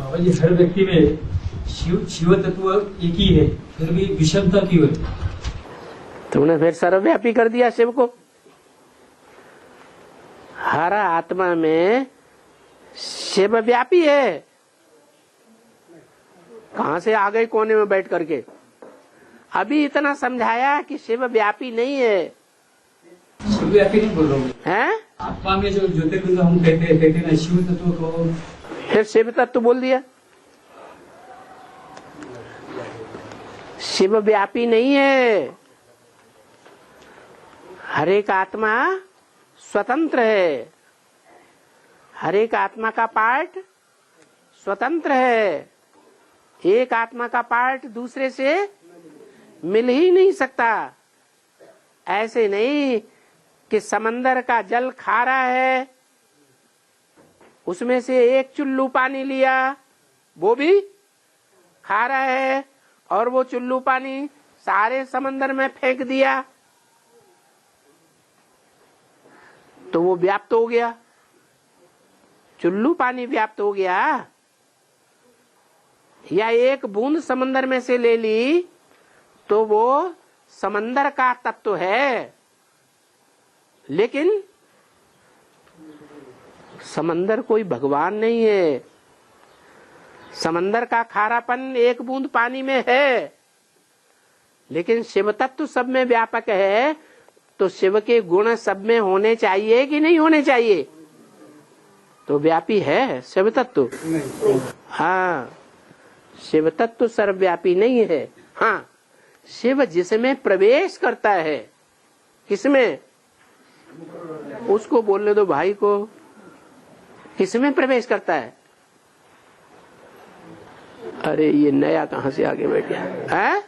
बाबा जी, हर व्यक्ति में शिव तत्व एक ही है, फिर भी विषमता क्यों है? तुमने फिर सर्वव्यापी कर दिया शिव को। हर आत्मा में शिव व्यापी है। कहां से आ गए कोने में बैठ करके? अभी इतना समझाया कि शिव व्यापी नहीं है। शिव व्यापी नहीं बोल रहा हूँ, हैं? आत्मा में जो ज्योतिर्लिंग हम कहते ना, शिव तत्व को फिर शिव तत्व बोल दिया। शिव व्यापी नहीं है। हर एक आत्मा स्वतंत्र है। हर एक आत्मा का पार्ट स्वतंत्र है। एक आत्मा का पार्ट दूसरे से मिल ही नहीं सकता। ऐसे नहीं कि समंदर का जल खारा है, उसमें से एक चुल्लू पानी लिया, वो भी खारा है, और वो चुल्लू पानी सारे समंदर में फेंक दिया तो वो व्याप्त हो गया। चुल्लू पानी व्याप्त हो गया। या एक बूंद समंदर में से ले ली तो वो समंदर का तत्व है, लेकिन समंदर कोई भगवान नहीं है। समंदर का खारापन एक बूंद पानी में है, लेकिन शिव तत्व सब में व्यापक है। तो शिव के गुण सब में होने चाहिए कि नहीं होने चाहिए? तो व्यापी है शिव तत्व। हाँ, शिव तत्व सर्वव्यापी नहीं है। हाँ, शिव जिसमें प्रवेश करता है, किसमें? उसको बोलने दो भाई को। किसमें प्रवेश करता है? अरे ये नया कहां से आगे बैठ गया है?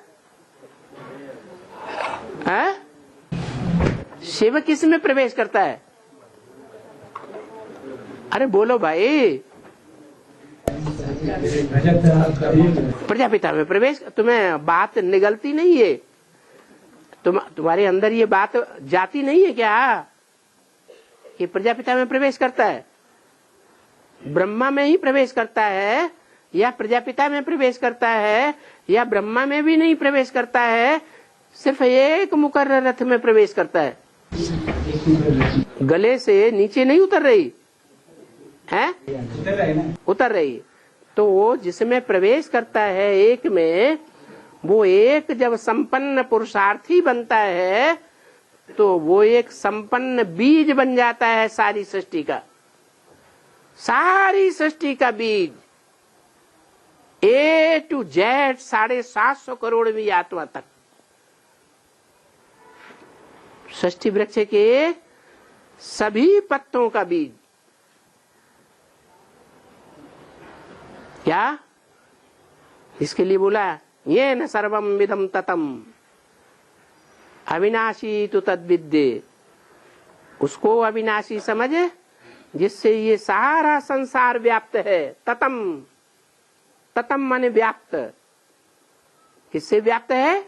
शिव किस में प्रवेश करता है? अरे बोलो भाई। प्रजापिता में प्रवेश। तुम्हें बात निगलती नहीं है? तुम्हारे अंदर ये बात जाती नहीं है क्या कि प्रजापिता में प्रवेश करता है? ब्रह्मा में ही प्रवेश करता है या प्रजापिता में प्रवेश करता है या ब्रह्मा में भी नहीं प्रवेश करता है, सिर्फ एक मुकर्रर रथ में प्रवेश करता है। गले से नीचे नहीं उतर रही है? उतर रही। तो वो जिसमें प्रवेश करता है एक में, वो एक जब संपन्न पुरुषार्थी बनता है तो वो एक संपन्न बीज बन जाता है सारी सृष्टि का। सारी सृष्टि का बीज, A to Z 750 करोड़वीं आत्मा तक। सृष्टि वृक्ष के सभी पत्तों का बीज। क्या? इसके लिए बोला ये न सर्वम विदम ततम अविनाशी तु तद्विद्ये। उसको अविनाशी समझ जिससे ये सारा संसार व्याप्त है। ततम, ततम माने व्याप्त। किससे व्याप्त है?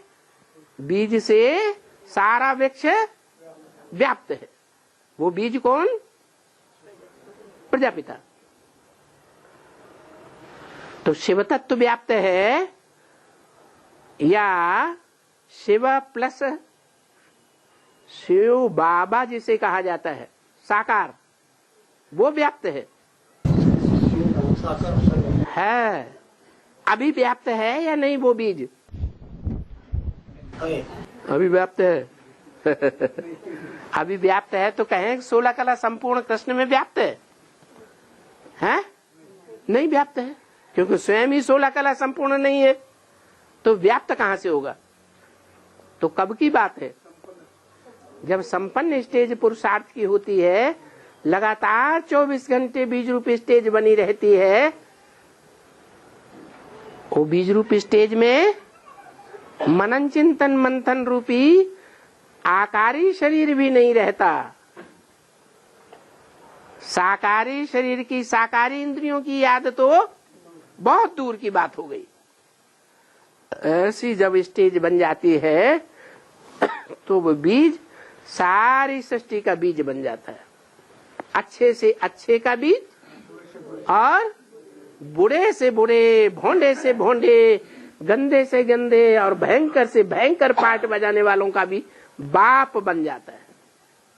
बीज से सारा वृक्ष व्याप्त है। वो बीज कौन? प्रजापिता। तो शिव तत्व व्याप्त है या शिव प्लस शिव बाबा जिसे कहा जाता है साकार, वो व्याप्त है। अभी व्याप्त है या नहीं वो बीज? अभी व्याप्त है। अभी व्याप्त है तो कहें 16 कला संपूर्ण कृष्ण में व्याप्त है? नहीं व्याप्त है, क्योंकि स्वयं ही 16 कला संपूर्ण नहीं है, तो व्याप्त कहां से होगा? तो कब की बात है? जब संपन्न स्टेज पुरुषार्थ की होती है, लगातार 24 घंटे बीज रूपी स्टेज बनी रहती है। वो बीज रूपी स्टेज में मनन चिंतन मंथन रूपी आकारी शरीर भी नहीं रहता। साकारी शरीर की, साकारी इंद्रियों की याद तो बहुत दूर की बात हो गई। ऐसी जब स्टेज बन जाती है तो वो बीज सारी सृष्टि का बीज बन जाता है। अच्छे से अच्छे का बीज और बूढ़े से बूढ़े, भोंडे से भोंडे, गंदे से गंदे और भयंकर से भयंकर पार्ट बजाने वालों का भी बाप बन जाता है।